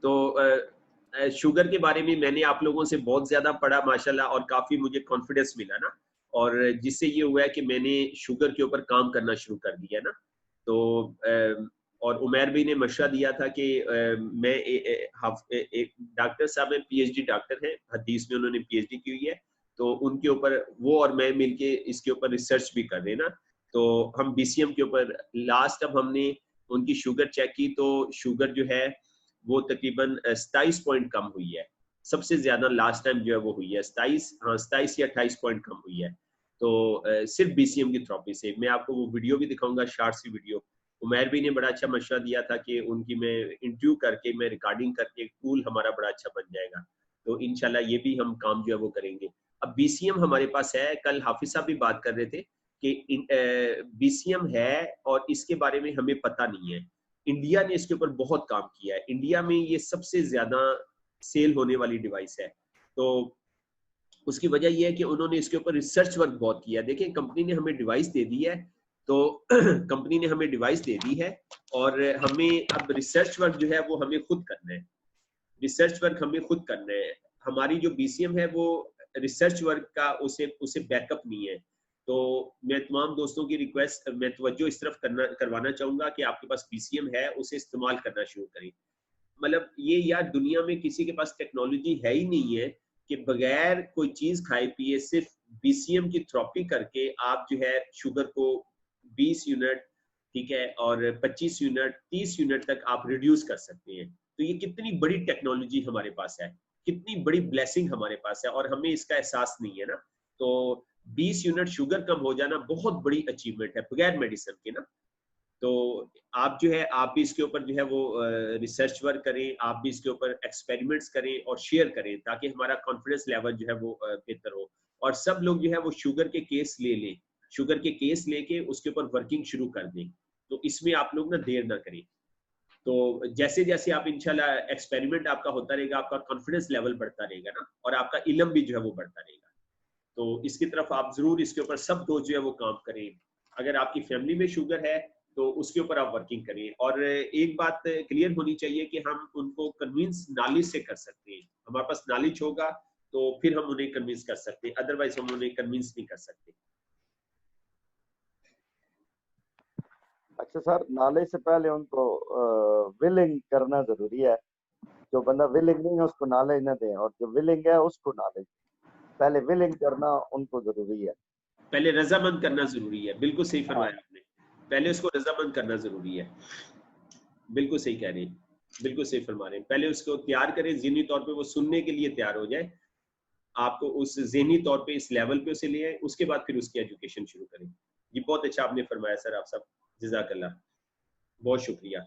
तो शुगर के बारे में मैंने आप लोगों से बहुत ज्यादा पढ़ा माशाल्लाह, और काफी मुझे कॉन्फिडेंस मिला ना, और जिससे ये हुआ है कि मैंने शुगर के ऊपर काम करना शुरू कर दिया ना। तो और उमर भी ने मशवरा दिया था कि मैं एक डॉक्टर साहब हैं, पीएचडी डॉक्टर हैं, हदीस में उन्होंने पीएचडी की हुई है, तो उनके ऊपर वो और मैं मिलके इसके ऊपर रिसर्च भी कर रहे हैं ना। तो हम बीसीएम के ऊपर लास्ट अब हमने उनकी शुगर चेक की, तो शुगर जो है वो तकरीबन 27 पॉइंट कम हुई है। सबसे ज्यादा लास्ट टाइम जो है वो हुई है 27, हाँ 27 या 28 पॉइंट कम हुई है। तो सिर्फ बीसीएम की थेरेपी से। मैं आपको वो वीडियो भी दिखाऊंगा, शॉर्ट सी वीडियो। उमैर भी ने बड़ा अच्छा मशवरा दिया था कि उनकी मैं इंटरव्यू करके, मैं रिकॉर्डिंग करके एक टूल हमारा बड़ा अच्छा बन जाएगा। तो इंशाल्लाह ये भी हम काम जो है वो करेंगे। अब बीसीएम हमारे पास है, कल हाफिज साहब भी बात कर रहे थे कि बीसीएम है और इसके बारे में हमें पता नहीं है। इंडिया ने इसके ऊपर बहुत काम किया है, इंडिया में ये सबसे ज्यादा सेल होने वाली डिवाइस है। तो उसकी वजह यह है कि उन्होंने इसके ऊपर रिसर्च वर्क बहुत किया। देखें, कंपनी ने हमें डिवाइस दे दी है, तो कंपनी ने हमें डिवाइस दे दी है, और हमें अब रिसर्च वर्क जो है वो हमें खुद करना है। रिसर्च वर्क हमें खुद करना है। हमारी जो बीसीएम है वो रिसर्च वर्क का उसे उसे बैकअप नहीं है। तो मैं तमाम दोस्तों की रिक्वेस्ट, मैं तवज्जो इस तरफ करवाना चाहूंगा कि आपके पास बीसीएम है उसे इस्तेमाल करना शुरू करें। मतलब ये यार, दुनिया में किसी के पास टेक्नोलॉजी है ही नहीं है कि बगैर कोई चीज खाए पिए सिर्फ बीसीएम की थेरेपी करके आप जो है शुगर को 20 यूनिट, ठीक है, और 25 यूनिट, 30 यूनिट तक आप रिड्यूस कर सकते हैं। तो ये कितनी बड़ी टेक्नोलॉजी हमारे पास है, कितनी बड़ी ब्लेसिंग हमारे पास है, और हमें इसका एहसास नहीं है ना। तो 20 यूनिट शुगर कम हो जाना बहुत बड़ी अचीवमेंट है बगैर मेडिसिन के ना। तो आप जो है, आप भी इसके ऊपर जो है वो रिसर्च वर्क करें, आप भी इसके ऊपर एक्सपेरिमेंट्स करें और शेयर करें, ताकि हमारा कॉन्फिडेंस लेवल जो है वो बेहतर हो, और सब लोग जो है वो शुगर के केस ले लें, शुगर के केस लेके उसके ऊपर वर्किंग शुरू कर दें। तो इसमें आप लोग ना देर ना करें। तो जैसे जैसे आप इंशाल्लाह एक्सपेरिमेंट आपका होता रहेगा, आपका कॉन्फिडेंस लेवल बढ़ता रहेगा ना, और आपका इल्म भी जो है वो बढ़ता रहेगा। तो इसकी तरफ आप जरूर, इसके ऊपर सब दोस्त जो है वो काम करें। अगर आपकी फैमिली में शुगर है तो उसके ऊपर आप वर्किंग करें। और एक बात क्लियर होनी चाहिए कि हम उनको कन्विंस नॉलेज से कर सकते हैं। हमारे पास नॉलेज होगा तो फिर हम उन्हें कन्विंस कर सकते हैं, अदरवाइज हम उन्हें कन्विंस नहीं कर सकते। अच्छा सर, नॉलेज से पहले उनको विलिंग करना जरूरी है। जो बंदा विलिंग नहीं है उसको नॉलेज ना दें, और जो विलिंग है उसको नॉलेज। पहले विलिंग करना उनको जरूरी है, पहले रजामंद करना जरूरी है। बिल्कुल सही हाँ। फरमाया आपने, पहले उसको रजामंद करना जरूरी है। बिल्कुल सही कह रहे हैं, बिल्कुल सही फरमा रहे हैं। पहले उसको तैयार करें, ज़हनी तौर पे वो सुनने के लिए तैयार हो जाए। आपको उस ज़हनी तौर पे इस लेवल पे उसे ले आए, उसके बाद फिर उसकी एजुकेशन शुरू करें। ये बहुत अच्छा आपने फरमाया सर, आप सब जज़ाकल्लाह, बहुत शुक्रिया।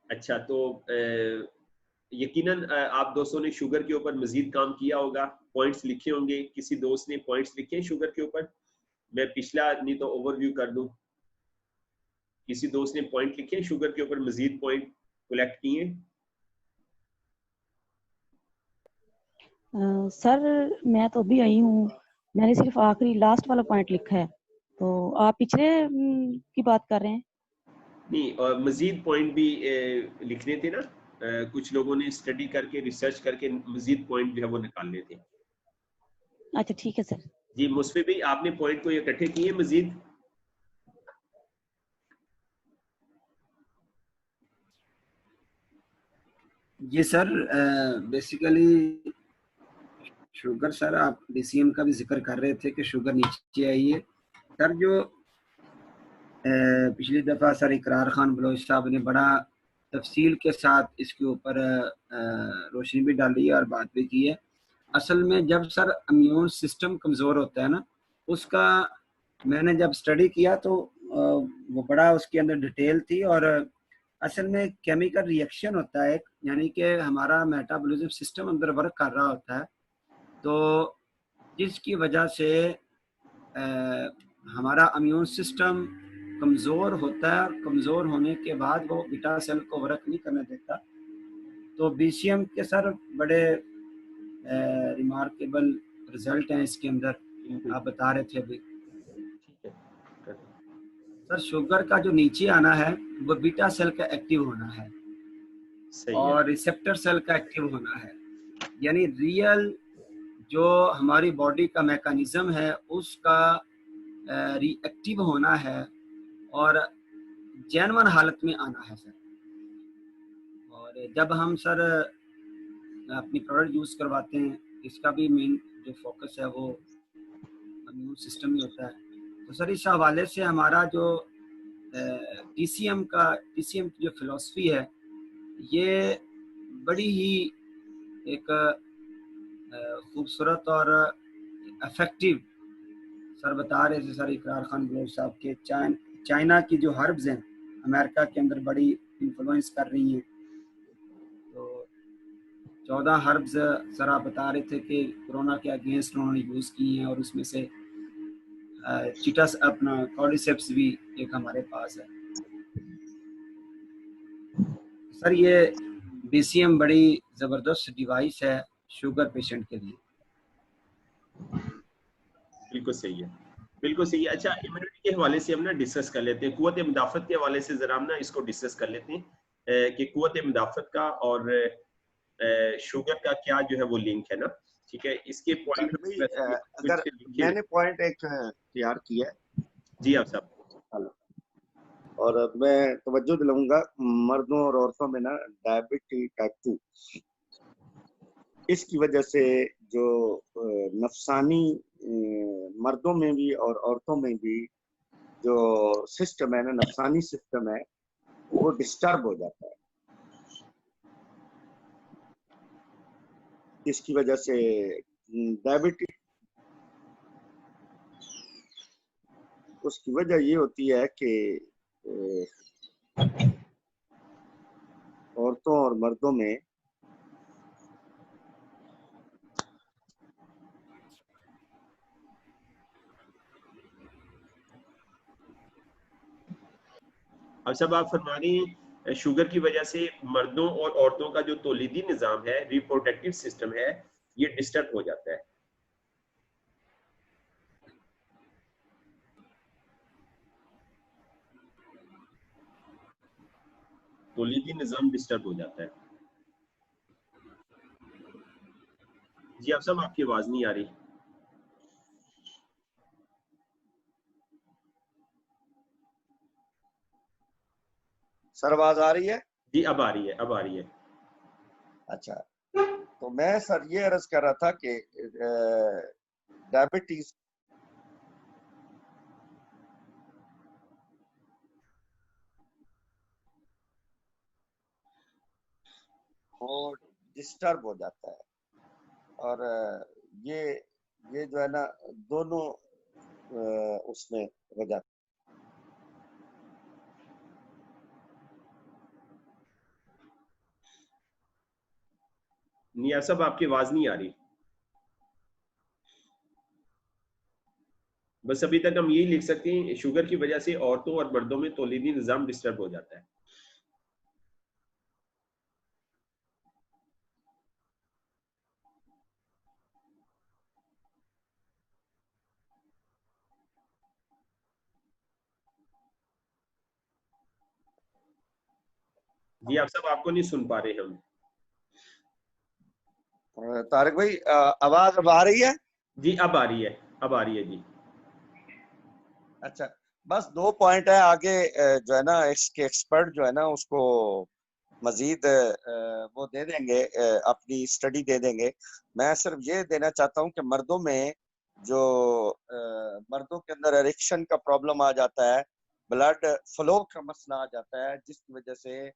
अच्छा, तो यकीनन आप दोस्तों ने शुगर के ऊपर मजीद काम किया होगा, पॉइंट्स लिखे होंगे। किसी दोस्त ने पॉइंट्स लिखे हैं शुगर के ऊपर? मैं पिछला नहीं तो ओवरव्यू कर दूं। किसी दोस्त ने पॉइंट लिखे हैं शुगर के ऊपर, मजीद पॉइंट कलेक्ट किए? सर मैं तो अभी आई हूँ, मैंने सिर्फ आखिरी लास्ट वाला पॉइंट लिखा है। तो आप पिछले की बात कर रहे हैं? नहीं, और मजीद पॉइंट भी लिखने थे ना। कुछ लोगों ने स्टडी करके, रिसर्च करके मजीद पॉइंट जो है वो निकालने थे। अच्छा ठीक है सर। जी मुस्फी भाई, आपने पॉइंट को इकट्ठे किए मजीद? जी सर, बेसिकली शुगर, सर आप बीसीएम का भी जिक्र कर रहे थे कि शुगर नीचे आई है। सर जो पिछली दफ़ा सर इकरार खान बलोच साहब ने बड़ा तफसील के साथ इसके ऊपर रोशनी भी डाली है और बात भी की है। असल में जब सर इम्यून सिस्टम कमज़ोर होता है ना, उसका मैंने जब स्टडी किया तो वो बड़ा उसके अंदर डिटेल थी। और असल में केमिकल रिएक्शन होता है, यानी कि हमारा मेटाबॉलिज्म सिस्टम अंदर वर्क कर रहा होता है, तो जिसकी वजह से हमारा इम्यून सिस्टम कमज़ोर होता है, और कमज़ोर होने के बाद वो बीटा सेल को वर्क नहीं करने देता। तो बीसीएम के सर बड़े रिमार्केबल रिजल्ट हैं इसके अंदर, आप बता रहे थे अभी। ठीक है, सर शुगर का जो नीचे आना है वो बीटा सेल का एक्टिव होना है और रिसेप्टर सेल का एक्टिव होना है, यानी रियल जो हमारी बॉडी का मैकेनिज्म है उसका रिएक्टिव होना है और जेन्युइन हालत में आना है सर। और जब हम सर अपनी प्रोडक्ट यूज़ करवाते हैं, इसका भी मेन जो फोकस है वो इम्यून सिस्टम में होता है। तो सर इस हवाले से हमारा जो टीसीएम की जो फिलॉसफी है ये बड़ी ही एक खूबसूरत और इफेक्टिव सर बता रहे थे सर इकरार खान बलोच साहब के चाइना की जो हर्ब्स हैं अमेरिका के अंदर बड़ी इन्फ्लुएंस कर रही हैं। तो 14 हर्ब्स सर आप बता रहे थे कि कोरोना के अगेंस्ट उन्होंने यूज़ की हैं और उसमें से चिटस अपना कॉर्डिसेप्स भी एक हमारे पास है। सर ये बीसीएम बड़ी ज़बरदस्त डिवाइस है शुगर पेशेंट के लिए। बिल्कुल सही है, बिल्कुल सही है। अच्छा, इम्यूनिटी के हवाले से हम ना डिस्कस कर लेते हैं, कुव्वत मुदाफ़त के हवाले से जरा हम ना इसको डिस्कस कर लेते हैं कि कुव्वत मुदाफ़त का और शुगर का क्या जो है वो लिंक है ना। ठीक है, इसके पॉइंट अगर मैंने पॉइंट एक तैयार किया है जी आप साहब, और मैं तवज्जो दिलाऊंगा मर्दों और औरतों में ना डायबिटीज टाइप 2, इसकी वजह से जो नफसानी मर्दों में भी और औरतों में भी जो सिस्टम है ना, नफसानी सिस्टम है, वो डिस्टर्ब हो जाता है। इसकी वजह से डायबिटीज, उसकी वजह ये होती है कि औरतों और मर्दों में अब सब आप फरमा रही हैं शुगर की वजह से मर्दों और औरतों का जो तौलीदी निज़ाम है, रिप्रोडक्टिव सिस्टम है, ये डिस्टर्ब हो जाता है। तौलीदी निज़ाम डिस्टर्ब हो जाता है। जी आप सब, आपकी आवाज नहीं आ रही। सर आवाज आ रही है? जी अब आ रही है, अब आ रही है। अच्छा, तो मैं सर ये अर्ज कर रहा था कि डायबिटीज वो डिस्टर्ब हो जाता है और ये जो है ना दोनों उसमें हो जाता है। निया साहब आपकी आवाज नहीं आ रही। बस अभी तक हम यही लिख सकते हैं, शुगर की वजह से औरतों और मर्दों में तौलीदी निज़ाम डिस्टर्ब हो जाता है। जी आप सब, आपको नहीं सुन पा रहे हम। तारिक भाई आवाज अब आ रही है? जी अब आ रही है, अब आ रही है जी। अच्छा, बस 2 पॉइंट है आगे जो है ना इसके एक्सपर्ट जो है ना उसको मजीद वो दे देंगे, अपनी स्टडी दे देंगे। मैं सिर्फ ये देना चाहता हूँ कि मर्दों में जो मर्दों के अंदर एरिक्शन का प्रॉब्लम आ जाता है, ब्लड फ्लो का मसला आ जाता है, जिसकी वजह से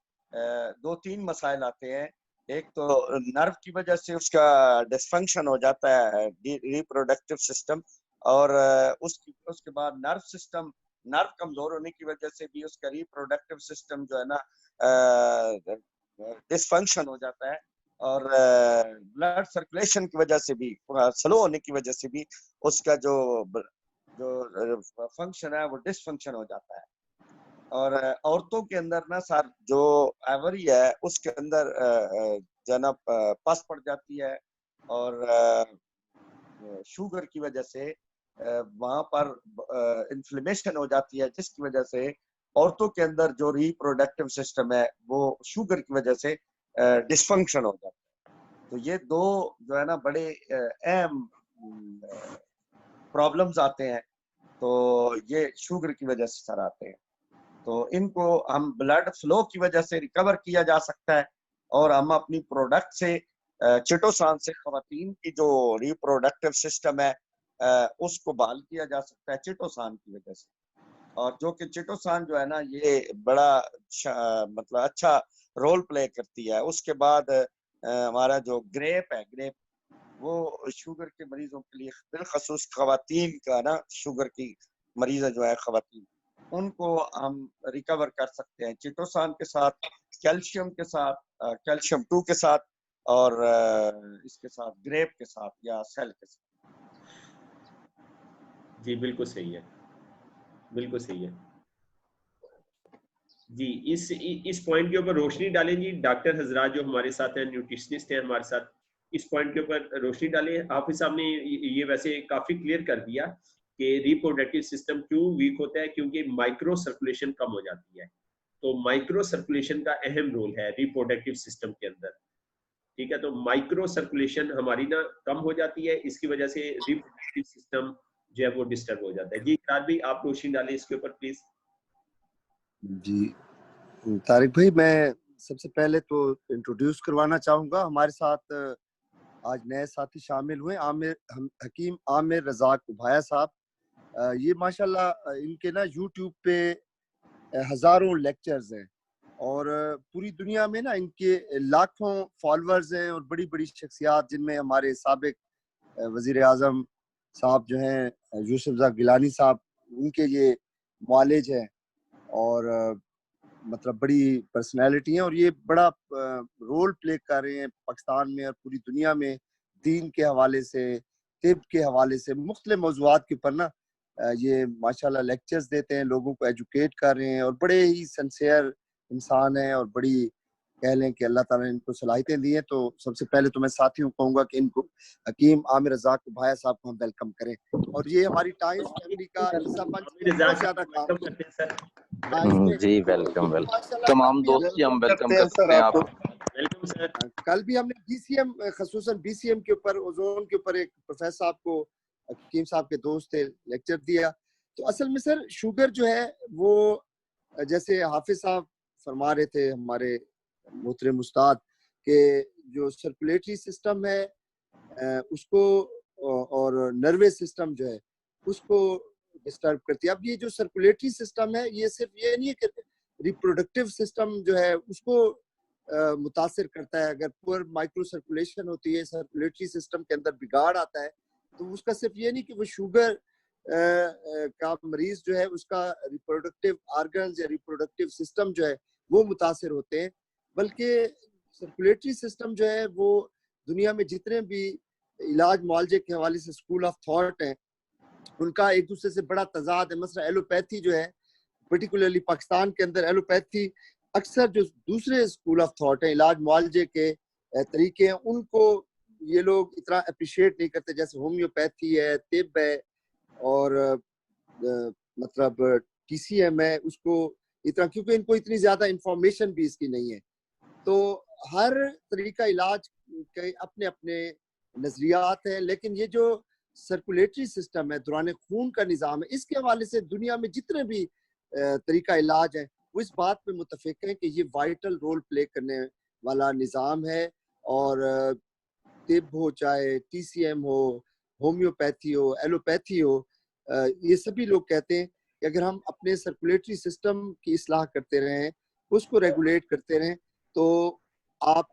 2-3 मसाइल आते हैं। एक तो नर्व की वजह से उसका डिसफंक्शन हो जाता है, रिप्रोडक्टिव सिस्टम, और उसके बाद नर्व कमजोर होने की वजह से भी उसका रिप्रोडक्टिव सिस्टम जो है ना डिसफंक्शन हो जाता है, और ब्लड सर्कुलेशन की वजह से भी, स्लो होने की वजह से भी उसका जो फंक्शन है वो डिसफंक्शन हो जाता है। और औरतों के अंदर ना सर जो एवरी है उसके अंदर जो है ना पस पड़ जाती है, और शुगर की वजह से वहां पर इन्फ्लेमेशन हो जाती है, जिसकी वजह से औरतों के अंदर जो रिप्रोडक्टिव सिस्टम है वो शुगर की वजह से डिसफंक्शन हो जाता है। तो ये दो जो है ना बड़े अहम प्रॉब्लम्स आते हैं, तो ये शुगर की वजह से सर आते हैं। तो इनको हम ब्लड फ्लो की वजह से रिकवर किया जा सकता है, और हम अपनी प्रोडक्ट से चिटोसान से खवातीन की जो रिप्रोडक्टिव सिस्टम है उसको बहाल किया जा सकता है चिटोसान की वजह से। और जो कि चिटोसान जो है ना ये बड़ा मतलब अच्छा रोल प्ले करती है। उसके बाद हमारा जो ग्रेप है, ग्रेप वो शुगर के मरीजों के लिए, बिलखसूस खवातीन का ना शुगर की मरीज जो है खवातीन, उनको हम रिकवर कर सकते हैं चिटोसान के साथ, कैल्शियम के साथ, कैल्शियम 2 के साथ, और इसके साथ ग्रेप के साथ या सेल के साथ। जी बिल्कुल सही है, बिल्कुल सही है जी। इस पॉइंट के ऊपर रोशनी डालें जी, डॉक्टर हजरात जो हमारे साथ हैं, न्यूट्रिशनिस्ट हैं हमारे साथ, इस पॉइंट के ऊपर रोशनी डालें। हाफिज साहब ने ये वैसे काफी क्लियर कर दिया कि रिप्रोडक्टिव सिस्टम क्यों वीक होता है, क्योंकि माइक्रो सर्कुलेशन कम हो जाती है। तो माइक्रो सर्कुलेशन का अहम रोल है रिप्रोडक्टिव सिस्टम के अंदर, ठीक है। तो माइक्रो सर्कुलेशन हमारी ना कम हो जाती है, इसकी वजह से रिप्रोडक्टिव सिस्टम जो है वो डिस्टर्ब हो जाता है। जी इकरार भी आप रोशनी डालें इसके ऊपर प्लीज। जी तारिक भाई, मैं सबसे पहले तो इंट्रोड्यूस करवाना चाहूँगा, हमारे साथ आज नए साथी शामिल हुए, हकीम आमिर रज़ाक उभाया साहब। ये माशाल्लाह इनके ना यूट्यूब पे हज़ारों लेक्चर्स हैं, और पूरी दुनिया में ना इनके लाखों फॉलोअर्स हैं, और बड़ी बड़ी शख्सियात जिनमें हमारे साबिक वज़ीर आज़म साहब जो हैं यूसुफ ज़ा गिलानी साहब, उनके ये मुआलिज हैं, और मतलब बड़ी पर्सनैलिटी हैं, और ये बड़ा रोल प्ले कर रहे हैं पाकिस्तान में और पूरी दुनिया में, दीन के हवाले से, तिब के हवाले से, मुख्तलिफ मौज़ूआत के ऊपर ना ये माशाल्लाह लेक्चर्स देते हैं, लोगों को एजुकेट कर रहे हैं, और बड़े ही सिंसियर इंसान हैं, और बड़ी कह लें कि अल्लाह ताला ने इनको सलाहियतें दी हैं। तो सबसे पहले तो मैं साथियों को कहूँगा कि इनको हकीम आमिर रज़ाक उभाया साहब को हम वेलकम करें, और ये हमारी टाइम्स फैमिली का हिस्सा बन चुके हैं, बहुत ज़्यादा काम करते हैं सर। जी वेलकम तमाम दोस्त जी, हम वेलकम करते हैं आपको। Welcome sir. कल भी हमने बीसीएम, खसूसन बीसीएम के ऊपर, ओजोन के ऊपर एक प्रोफेसर साहब को, हकीम साहब के दोस्त थे, लेक्चर दिया। तो असल में सर शुगर जो है वो जैसे हाफिज साहब फरमा रहे थे हमारे मोहतरम उस्ताद के, जो सर्कुलेटरी सिस्टम है उसको और नर्वस सिस्टम जो है उसको डिस्टर्ब करती है। अब ये जो सर्कुलेटरी सिस्टम है ये सिर्फ ये नहीं है कि रिप्रोडक्टिव सिस्टम जो है उसको मुतासिर करता है। अगर पुअर माइक्रो सर्कुलेशन होती है, सर्कुलेटरी सिस्टम के अंदर बिगाड़ आता है, तो उसका सिर्फ ये नहीं कि वो शुगर का मरीज जो है उसका रिप्रोडक्टिव ऑर्गन्स या रिप्रोडक्टिव सिस्टम जो है वो मुतासिर होते हैं, बल्कि सर्कुलेटरी सिस्टम जो है वो दुनिया में जितने भी इलाज मुआलजे के हवाले से स्कूल ऑफ थॉट हैं उनका एक दूसरे से बड़ा तजाद है। मसला एलोपैथी जो है, पर्टिकुलरली पाकिस्तान के अंदर एलोपैथी अक्सर जो दूसरे स्कूल ऑफ थॉट है, इलाज मुआलजे के तरीके हैं, उनको ये लोग इतना अप्रिशिएट नहीं करते, जैसे होम्योपैथी है, तिब है, और मतलब टीसीएम है, उसको इतना, क्योंकि इनको इतनी ज्यादा इंफॉर्मेशन भी इसकी नहीं है। तो हर तरीका इलाज के अपने अपने नजरियात हैं, लेकिन ये जो सर्कुलेटरी सिस्टम है, दौरान खून का निज़ाम है, इसके हवाले से दुनिया में जितने भी तरीका इलाज है वो इस बात पे मुतफिक है कि ये वाइटल रोल प्ले करने वाला निज़ाम है। और तिब हो, चाहे टीसीएम हो, होम्योपैथी हो, एलोपैथी हो, ये सभी लोग कहते हैं कि अगर हम अपने सर्कुलेटरी सिस्टम की इस्लाह करते रहें, उसको रेगुलेट करते रहें, तो आप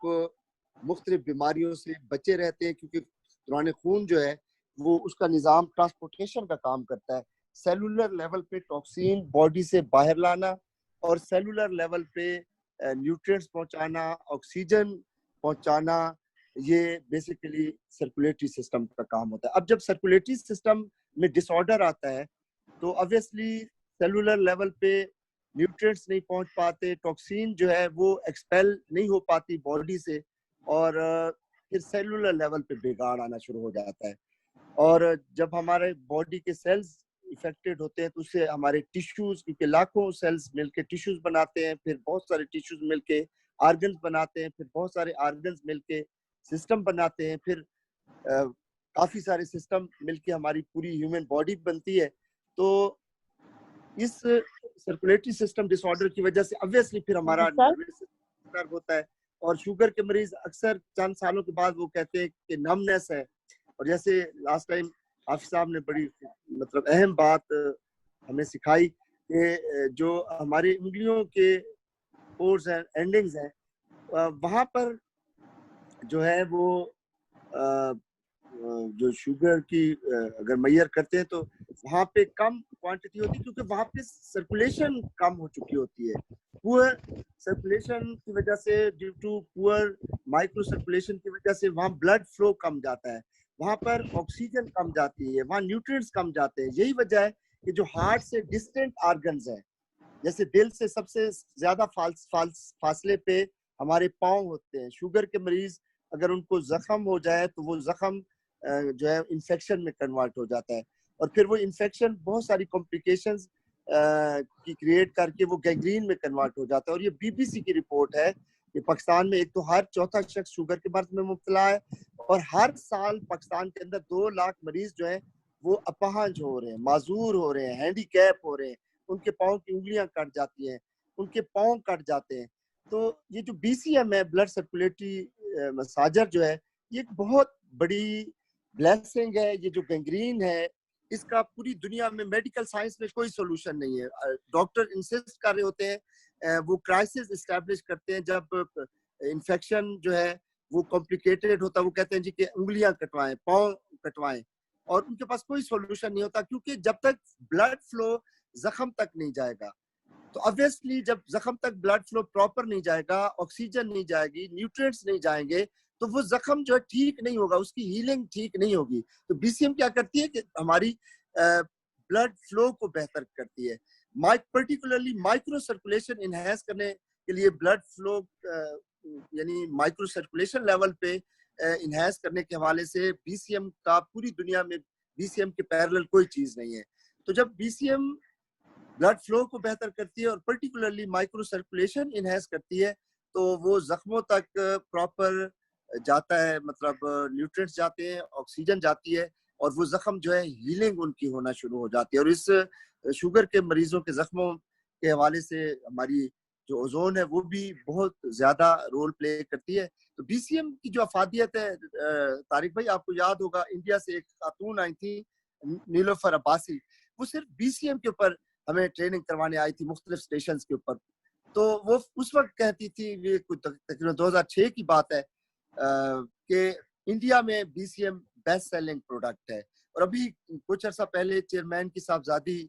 मुख्तलिफ बीमारियों से बचे रहते हैं, क्योंकि दौरान खून जो है वो उसका निज़ाम ट्रांसपोर्टेशन का काम करता है। सेलुलर लेवल पे टॉक्सिन बॉडी से बाहर लाना, और सेलुलर लेवल पे न्यूट्रिएंट्स पहुंचाना, ऑक्सीजन पहुंचाना, ये बेसिकली सर्कुलेटरी सिस्टम का काम होता है। अब जब सर्कुलेटरी सिस्टम में डिसऑर्डर आता है तो ऑब्वियसली सेलुलर लेवल पे न्यूट्रिएंट्स नहीं पहुंच पाते, टॉक्सिन जो है वो एक्सपेल नहीं हो पाती बॉडी से, और फिर सेलुलर लेवल पे बिगाड़ आना शुरू हो जाता है। और जब हमारे बॉडी के सेल्स इफेक्टेड होते हैं तो उससे हमारे टिश्यूज, क्योंकि लाखों सेल्स मिलके टिश्यूज बनाते हैं, फिर बहुत सारे टिश्यूज मिलके ऑर्गन्स बनाते हैं, फिर बहुत सारे ऑर्गन्स मिलके सिस्टम बनाते हैं, फिर काफी सारे सिस्टम मिलके हमारी पूरी ह्यूमन बॉडी बनती है। तो इस सर्कुलेटरी सिस्टम डिसऑर्डर की वजह से ऑब्वियसली फिर हमारा नर्वस सिस्टम डिस्टर्ब होता है। और शुगर के मरीज अक्सर चंद सालों के बाद वो कहते हैं कि नमनेस है। और जैसे लास्ट टाइम हाफिज साहब ने बड़ी मतलब अहम बात हमें सिखाई कि जो हमारी उंगलियों के पोर्स हैं, एंडिंग्स हैं, वहाँ पर जो है वो जो शुगर की अगर मैयर करते हैं तो वहाँ पे कम क्वांटिटी होती है, क्योंकि वहाँ पे सर्कुलेशन कम हो चुकी होती है। पुअर सर्कुलेशन की वजह से, due to poor micro circulation की वजह से वहाँ ब्लड फ्लो कम जाता है, वहाँ पर ऑक्सीजन कम जाती है, वहाँ न्यूट्रिएंट्स कम जाते हैं। यही वजह है कि जो हार्ट से डिस्टेंट ऑर्गन्स हैं, जैसे दिल से सबसे ज्यादा फासले पे हमारे पाँव होते हैं। शुगर के मरीज अगर उनको जख्म हो जाए तो वो जख्म जो है इन्फेक्शन में कन्वर्ट हो जाता है, और फिर वो इन्फेक्शन बहुत सारी कॉम्प्लिकेशंस की क्रिएट करके वो गैंग्रीन में कन्वर्ट हो जाता है। और ये बीबीसी की रिपोर्ट है कि पाकिस्तान में एक तो हर चौथा शख्स शुगर के मर्ज में मुब्तला है, और हर साल पाकिस्तान के अंदर 2 लाख मरीज जो है वो अपाहज हो रहे हैं, माजूर हो रहे हैं, हैंडीकैप हो रहे हैं, उनके पाँव की उंगलियां कट जाती हैं, उनके पाँव कट जाते हैं। तो ये जो BCM है, ब्लड सर्कुलेटरी मसाजर जो है, ये एक बहुत बड़ी ब्लेसिंग है। ये जो गैंग्रीन है, इसका पूरी दुनिया में मेडिकल साइंस में कोई सोल्यूशन नहीं है। डॉक्टर इंसिस्ट कर रहे होते हैं, वो क्राइसिस एस्टैब्लिश करते हैं जब इन्फेक्शन जो है वो कॉम्प्लिकेटेड होता है, वो कहते हैं जी कि उंगलियां कटवाएं, पाँव कटवाएं, और उनके पास कोई सोल्यूशन नहीं होता, क्योंकि जब तक ब्लड फ्लो जख्म तक नहीं जाएगा, तो ऑब्वियसली जब जख्म तक ब्लड फ्लो प्रॉपर नहीं जाएगा, ऑक्सीजन नहीं जाएगी, न्यूट्रिएंट्स नहीं जाएंगे, तो वो जख्म जो है ठीक नहीं होगा, उसकी हीलिंग ठीक नहीं होगी। तो BCM क्या करती है कि हमारी ब्लड फ्लो को बेहतर करती है, पर्टिकुलरली माइक्रो सर्कुलेशन इनहेंस करने के लिए, ब्लड फ्लो यानी माइक्रो सर्कुलेशन लेवल पे इनहेंस करने के हवाले से BCM का पूरी दुनिया में BCM के पैरेलल कोई चीज नहीं है। तो जब BCM ब्लड फ्लो को बेहतर करती है और पर्टिकुलरली माइक्रो सर्कुलेशन इनहेंस करती है, तो वो जख्मों तक प्रॉपर जाता है, मतलब न्यूट्रिएंट्स जाते हैं, ऑक्सीजन जाती है, और वो जख्म जो है हीलिंग उनकी होना शुरू हो जाती है। और इस शुगर के मरीजों के जख्मों के हवाले से हमारी जो ओजोन है वो भी बहुत ज्यादा रोल प्ले करती है। तो BCM की जो अफादियत है, तारिक भाई आपको याद होगा, इंडिया से एक खातून आई थी नीलोफर अब्बासी, वो सिर्फ BCM के ऊपर हमें ट्रेनिंग करवाने आई थी मुख्तलिफ स्टेशन के ऊपर। तो वो उस वक्त कहती थी, ये तकरीबन 2006 की बात है, कि इंडिया में BCM बेस्ट सेलिंग प्रोडक्ट है। और अभी कुछ अर्सा पहले चेयरमैन की साहबजादी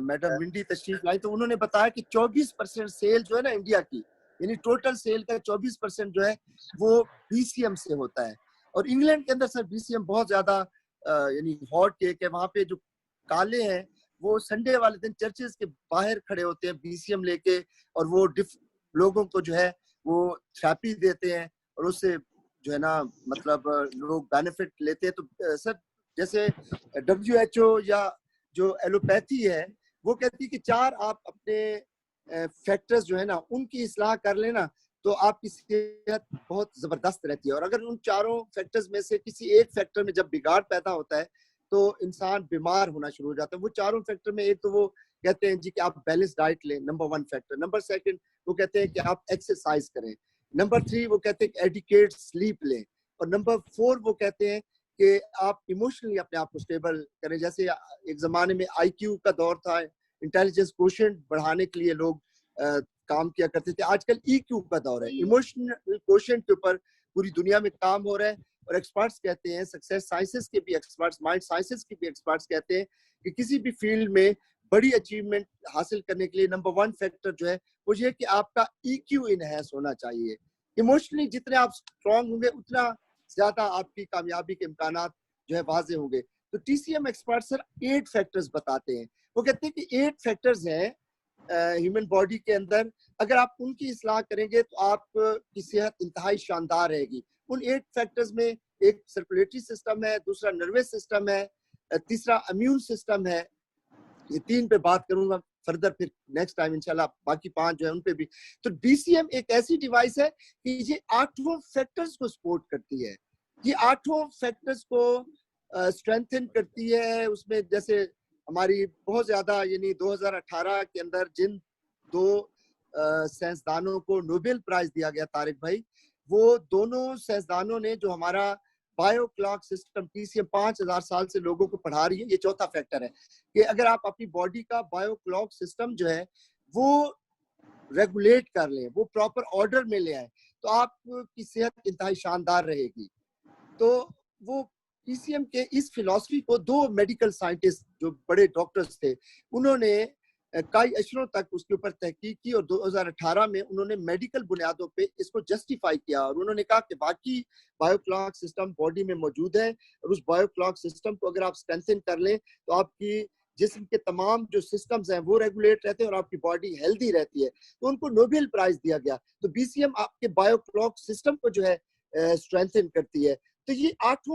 मैडम विंडी तशरीफ लाई, तो उन्होंने बताया कि 24% सेल जो है ना इंडिया की, यानी टोटल सेल का 24% जो है वो BCM से होता है। और इंग्लैंड के अंदर सर BCM बहुत ज्यादा यानी हॉट केक है। वहाँ पे जो काले हैं वो संडे वाले दिन चर्चेस के बाहर खड़े होते हैं BCM लेके, और वो लोगों को जो है वो थेरेपी देते हैं, और उससे जो है ना मतलब लोग बेनिफिट लेते हैं। तो सर जैसे WHO या जो एलोपैथी है वो कहती है कि 4 आप अपने फैक्टर्स जो है ना उनकी इस्लाह कर लेना, तो आपकी सेहत बहुत जबरदस्त रहती है। और अगर उन चारों फैक्टर्स में से किसी एक फैक्टर में जब बिगाड़ पैदा होता है तो इंसान बीमार होना शुरू हो जाता है। वो चारों फैक्टर में, एक तो वो कहते हैं जी कि आप बैलेंस डाइट लें, नंबर 1 फैक्टर। नंबर 2 वो कहते हैं कि आप एक्सरसाइज करें। नंबर 3 वो कहते हैं कि एडिकेट स्लीप लें। और नंबर 4 वो कहते हैं कि आप इमोशनली अपने आप को स्टेबल करें। जैसे एक जमाने में IQ का दौर था, इंटेलिजेंस कोशेंट बढ़ाने के लिए लोग काम किया करते थे। आजकल EQ का दौर है, इमोशनल कोशेंट के ऊपर पूरी दुनिया में काम हो रहा है। और एक्सपर्ट्स कहते हैं, सक्सेस साइंसेस के भी एक्सपर्ट्स, माइंड साइंसेस के भी एक्सपर्ट्स कहते हैं कि किसी भी फील्ड में बड़ी अचीवमेंट हासिल करने के लिए नंबर 1 फैक्टर जो है वो ये कि आपका EQ इनहेंस होना चाहिए। इमोशनली जितने आप स्ट्रांग होंगे उतना ज्यादा आपकी कामयाबी के इम्कानात जो है वाजे होंगे। तो TCM एक्सपर्ट सर 8 फैक्टर्स बताते हैं। वो कहते हैं कि 8 फैक्टर्स हैं ह्यूमन बॉडी के अंदर, अगर आप उनकी इस्लाह करेंगे तो आप की सेहत इंतहाई शानदार रहेगी। उन 8 फैक्टर्स में एक सर्कुलेटरी सिस्टम है, दूसरा नर्वस सिस्टम है, तीसरा इम्यून सिस्टम है। ये 3 पे बात करूंगा फर्दर, फिर नेक्स्ट टाइम इंशाल्लाह बाकी 5 जो है उन पे भी। तो बीसीएम एक ऐसी डिवाइस है कि ये 8 फैक्टर्स को सपोर्ट करती है। ये 8 फैक्टर्स को स्ट्रेंथन करती है। उसमें जैसे हमारी बहुत ज्यादा, यानी 2018 के अंदर जिन 2 साइंसदानों को नोबेल प्राइज दिया गया तारिक भाई, वो दोनों साइंसदानों ने जो हमारा बायो क्लॉक सिस्टम पीसीएम 5000 साल से लोगों को पढ़ा रही है, ये चौथा फैक्टर है कि अगर आप अपनी बॉडी का बायो क्लॉक सिस्टम जो है वो रेगुलेट कर लें, वो प्रॉपर ऑर्डर में ले आए, तो आपकी सेहत इंतहाई शानदार रहेगी। तो वो पीसीएम के इस फिलॉसफी को 2 मेडिकल साइंटिस्ट जो बड़े डॉक्टर्स थे, उन्होंने कई अशरों तक उसके ऊपर तहकीक की और 2018 में उन्होंने मेडिकल बुनियादों पे इसको जस्टिफाई किया और उन्होंने कहा कि बाकी बायो क्लॉक सिस्टम बॉडी में मौजूद है और उस बायो क्लॉक सिस्टम को अगर आप स्ट्रेंथन कर लें तो आपकी जिस्म के तमाम जो सिस्टम्स हैं वो रेगुलेट रहते हैं और आपकी बॉडी हेल्दी रहती है। तो उनको नोबेल प्राइज दिया गया। तो बीसीएम आपके बायो क्लॉक सिस्टम को जो है स्ट्रेंथन करती है। तो ये 8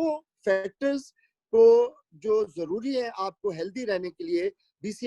फैक्टर्स को जो जरूरी है आपको हेल्दी रहने के लिए, बीसीएम